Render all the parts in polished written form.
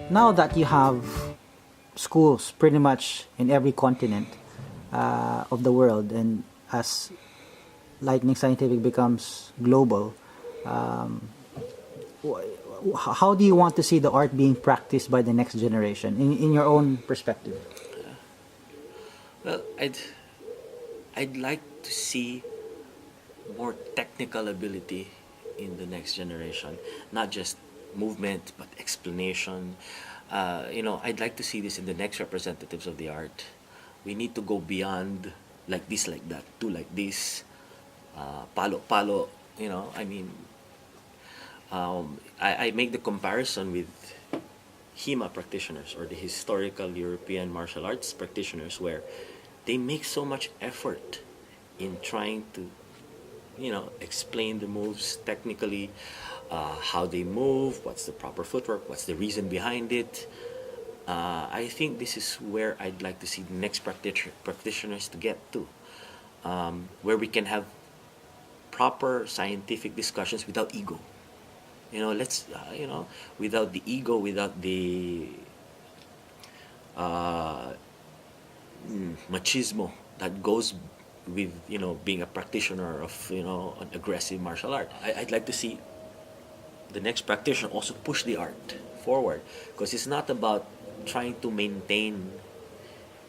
Now that you have schools pretty much in every continent of the world, and as Lightning Scientific becomes global, how do you want to see the art being practiced by the next generation in your own perspective? Well, I'd like to see more technical ability in the next generation, not just movement but explanation. I'd like to see this in the next representatives of the art. We need to go beyond like this, like that, do like this, palo, palo. I make the comparison with HEMA practitioners or the historical European martial arts practitioners, where they make so much effort in trying to explain the moves technically, how they move, what's the proper footwork, what's the reason behind it. I think this is where I'd like to see the next practitioners to get to, where we can have proper scientific discussions without ego. Without the ego, without the uh, machismo that goes with being a practitioner of an aggressive martial art. I'd like to see the next practitioner also push the art forward, because it's not about trying to maintain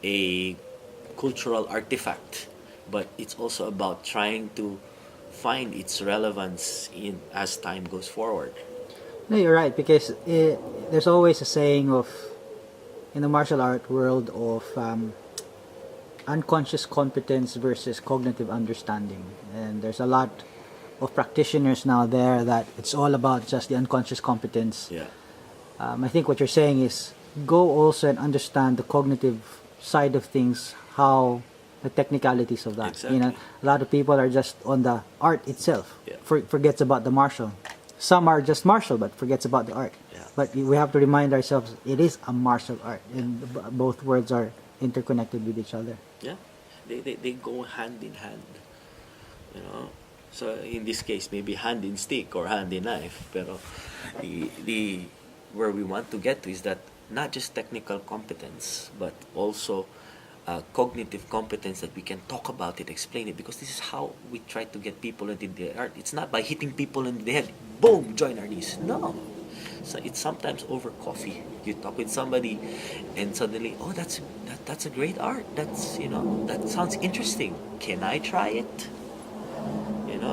a cultural artifact, but it's also about trying to find its relevance in as time goes forward. No, you're right, because there's always a saying of in the martial art world of unconscious competence versus cognitive understanding, and there's a lot of practitioners now there that it's all about just the unconscious competence. Yeah. I think what you're saying is go also and understand the cognitive side of things, how the technicalities of that. Exactly. A lot of people are just on the art itself, Yeah. forgets about the martial. Some are just martial but forgets about the art. Yeah. But we have to remind ourselves it is a martial art, and both worlds are interconnected with each other. Yeah, they go hand in hand, you know. So in this case, maybe hand in stick or hand in knife. Pero the where we want to get to is that not just technical competence, but also cognitive competence, that we can talk about it, explain it, because this is how we try to get people into the art. It's not by hitting people in the head, boom, join our knees. No. So it's sometimes over coffee. You talk with somebody, and suddenly, oh, that's a great art. That sounds interesting. Can I try it?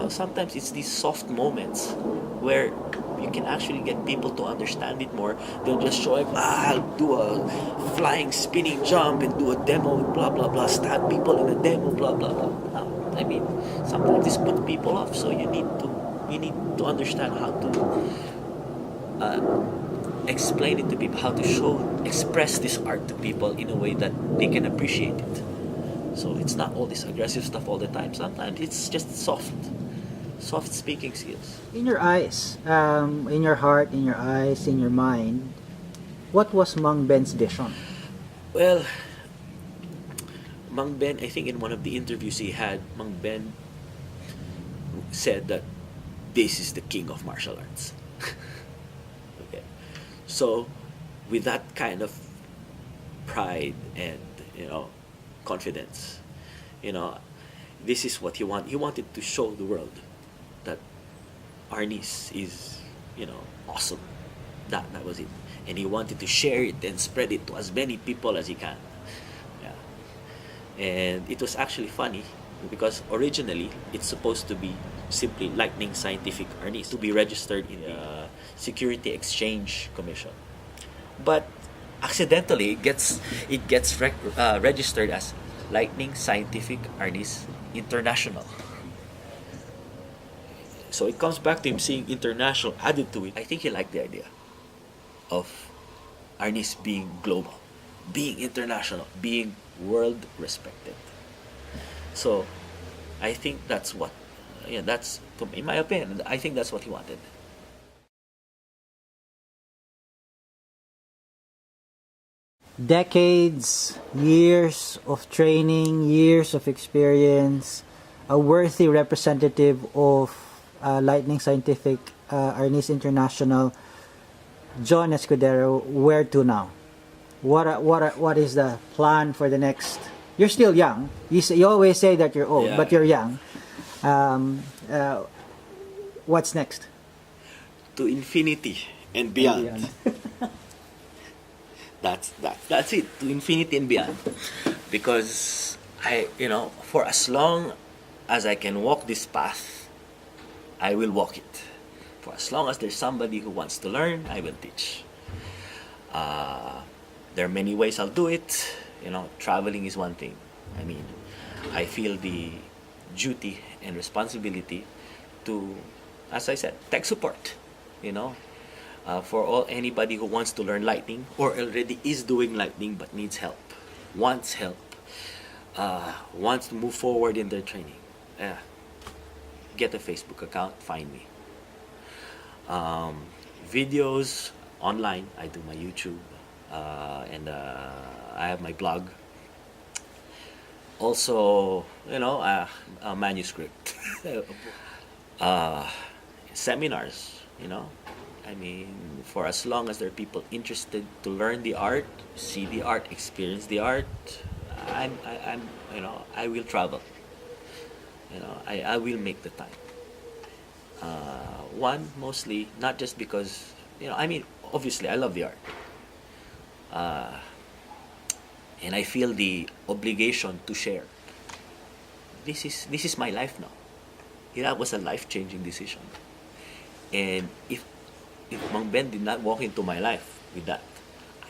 Sometimes it's these soft moments where you can actually get people to understand it more. They'll just show up, I'll do a flying spinning jump and do a demo, blah blah blah, stab people in a demo, blah blah blah. No, I mean, sometimes this puts people off. So you need to understand how to explain it to people, how to express this art to people in a way that they can appreciate it. So it's not all this aggressive stuff all the time. Sometimes it's just soft speaking skills. In your eyes, in your heart, in your eyes, in your mind, what was Mang Ben's vision? Well, Mang Ben, I think in one of the interviews he had, Mang Ben said that this is the king of martial arts. Okay. So, with that kind of pride and, confidence, this is what he wanted. He wanted to show the world that Arnis is, awesome. That was it. And he wanted to share it and spread it to as many people as he can. Yeah. And it was actually funny because originally it's supposed to be simply Lightning Scientific Arnis, to be registered in the Security Exchange Commission. But accidentally it gets registered as Lightning Scientific Arnis International. So it comes back to him seeing international added to it. I think he liked the idea of Arnis being global, being international, being world respected. So I think that's what, that's, in my opinion, I think that's what he wanted. Decades, years of training, years of experience, a worthy representative of Lightning Scientific, Arnis International. John Escudero, where to now? What is the plan for the next? You're still young. You always say that you're old, Yeah. but you're young. Um, uh, what's next? To infinity and And beyond. That's it. To infinity and beyond. Because for as long as I can walk this path, I will walk it. For as long as there's somebody who wants to learn, I will teach. There are many ways I'll do it. Traveling is one thing. I mean, I feel the duty and responsibility to, as I said, tech support. For anybody who wants to learn lightning or already is doing lightning but needs help, wants help, wants to move forward in their training. Get a Facebook account, find me. Videos online, I do my YouTube, and I have my blog. Also, a manuscript. Seminars, I mean, for as long as there are people interested to learn the art, see the art, experience the art, I will travel. I will make the time. One, mostly, not just because, obviously I love the art. And I feel the obligation to share. This is my life now. That was a life-changing decision. And if Mang Ben did not walk into my life with that,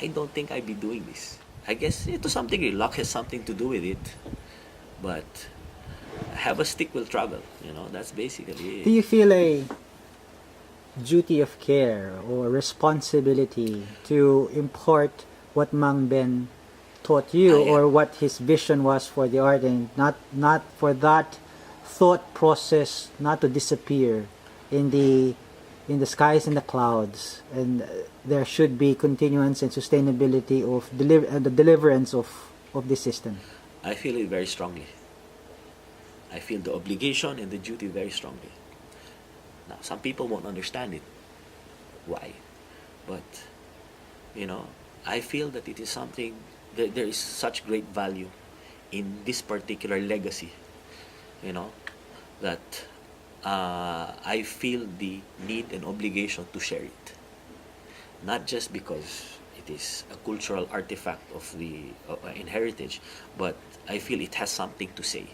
I don't think I'd be doing this. I guess to some degree luck has something to do with it, but have a stick will travel. That's basically it. Do you feel a duty of care or responsibility to impart what Mang Ben taught you, Yeah. or what his vision was for the art, and not for that thought process not to disappear in the skies and the clouds, and there should be continuance and sustainability of the deliverance of this system? I feel it very strongly. I feel the obligation and the duty very strongly. Now, some people won't understand it. Why? But, I feel that it is something, there is such great value in this particular legacy, that I feel the need and obligation to share it. Not just because it is a cultural artifact of the in heritage, but I feel it has something to say.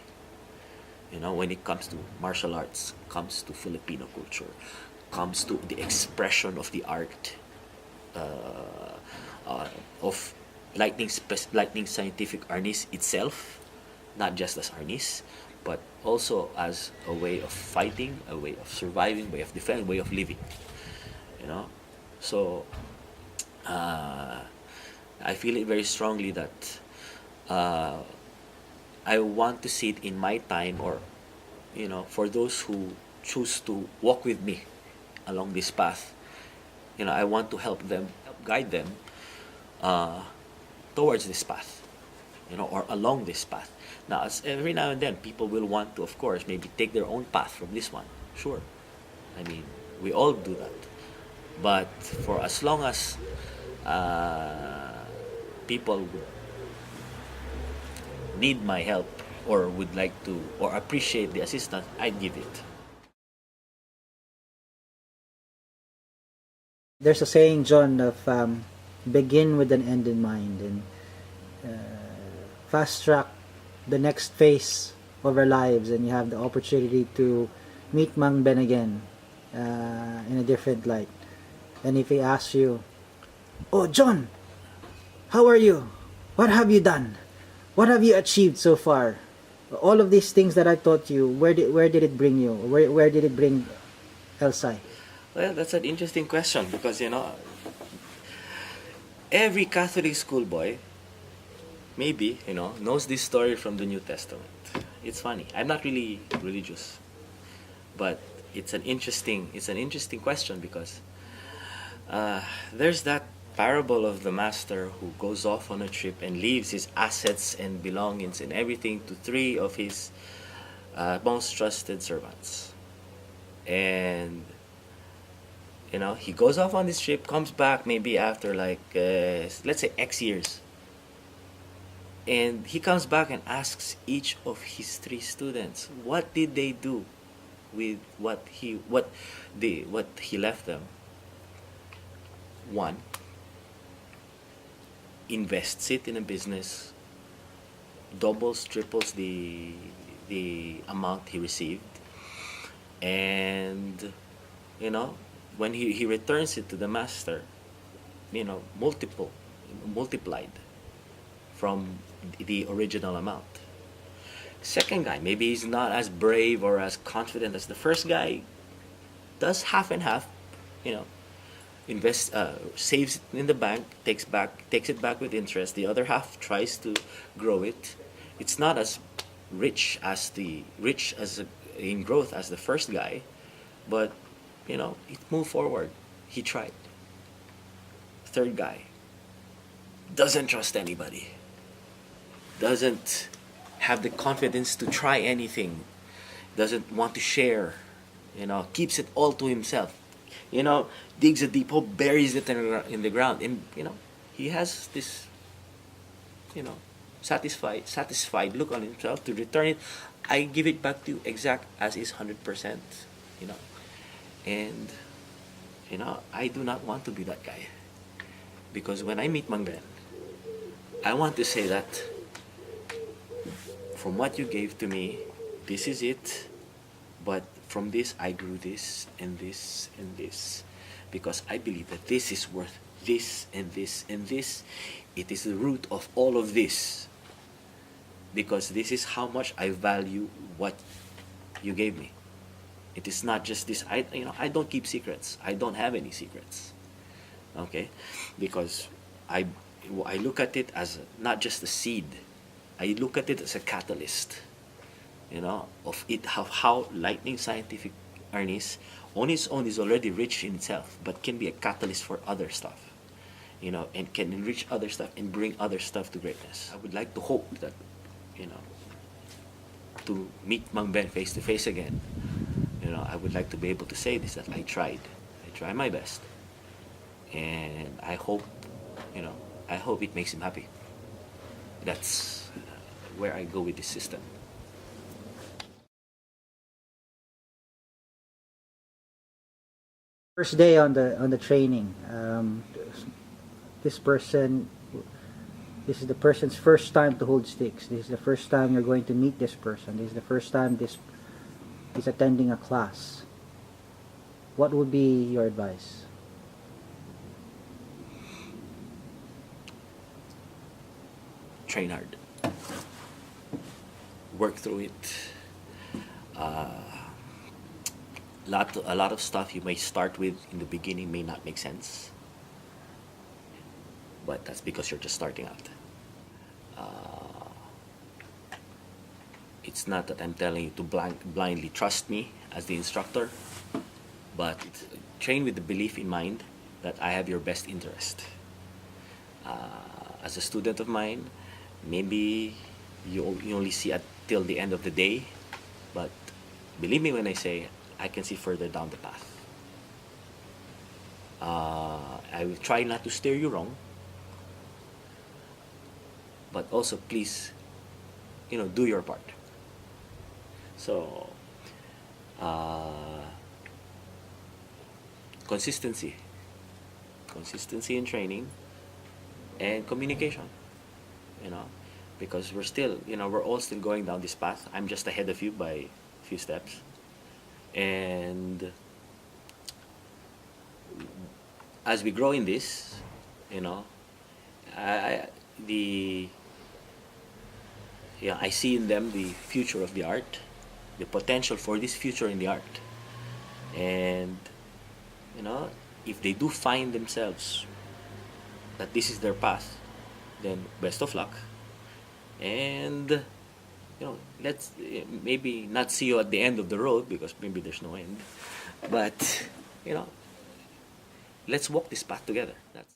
When it comes to martial arts, comes to Filipino culture, comes to the expression of the art of lightning scientific harness itself, not just as harness, but also as a way of fighting, a way of surviving, way of defending, way of living. So I feel it very strongly that I want to see it in my time, or for those who choose to walk with me along this path. I want to help guide them towards this path, or along this path. Now, every now and then, people will want to, of course, maybe take their own path from this one. Sure, I mean, we all do that. But for as long as people would need my help, or would like to, or appreciate the assistance, I'd give it. There's a saying, John, of begin with an end in mind, and fast track the next phase of our lives, and you have the opportunity to meet Mang Ben again in a different light. And if he asks you, "Oh, John, how are you? What have you done? What have you achieved so far? All of these things that I taught you, where did it bring you? Where did it bring Elsai?" Well, that's an interesting question, because every Catholic schoolboy maybe knows this story from the New Testament. It's funny. I'm not really religious, but it's an interesting question, because there's that parable of the master who goes off on a trip and leaves his assets and belongings and everything to three of his most trusted servants. And You know, he goes off on this trip, comes back maybe after like let's say X years, and he comes back and asks each of his three students, what did they do with what he left them? One invests it in a business, doubles, triples the amount he received, and you know, when he returns it to the master, you know, multiplied from the original amount. Second guy, maybe he's not as brave or as confident as the first guy, does half and half, you know, saves it in the bank, takes it back with interest. The other half tries to grow it. It's not as rich as in growth as the first guy, but you know, it moved forward. He tried. Third guy doesn't trust anybody, doesn't have the confidence to try anything, doesn't want to share, you know, keeps it all to himself, you know, digs a deep hole, buries it in the ground, and you know, he has this, you know, satisfied look on himself to return it. I give it back to you exact as is, 100%, you know, and you know, I do not want to be that guy, because when I meet Mang Ben, I want to say that from what you gave to me, this is it, but from this I grew this and this and this, because I believe that this is worth this and this and this. It is the root of all of this, because this is how much I value what you gave me. It is not just this. I don't keep secrets. I don't have any secrets. Okay, because I look at it as not just a seed. I look at it as a catalyst. You know, of it how lightning scientific harness on its own is already rich in itself, but can be a catalyst for other stuff. You know, and can enrich other stuff and bring other stuff to greatness. I would like to hope that, you know, to meet Mang Ben face to face again. You know, I would like to be able to say this, that I tried my best, and I hope, you know, I hope it makes him happy. That's where I go with this system. First day on the training, this person, this is the person's first time to hold sticks. This is the first time you're going to meet this person. This is the first time this is attending a class. What would be your advice? Train hard. Work through it. A lot of stuff you may start with in the beginning may not make sense, but that's because you're just starting out. It's not that I'm telling you to blindly trust me as the instructor, but train with the belief in mind that I have your best interest. As a student of mine, maybe you only see till the end of the day, but believe me when I say I can see further down the path. I will try not to steer you wrong, but also please, you know, do your part. So, consistency in training, and communication, you know, because we're still, you know, we're all still going down this path. I'm just ahead of you by a few steps, and as we grow in this, you know, I see in them the future of the art, the potential for this future in the art, and you know, if they do find themselves that this is their path, then best of luck, and you know, let's maybe not see you at the end of the road, because maybe there's no end, but you know, let's walk this path together. That's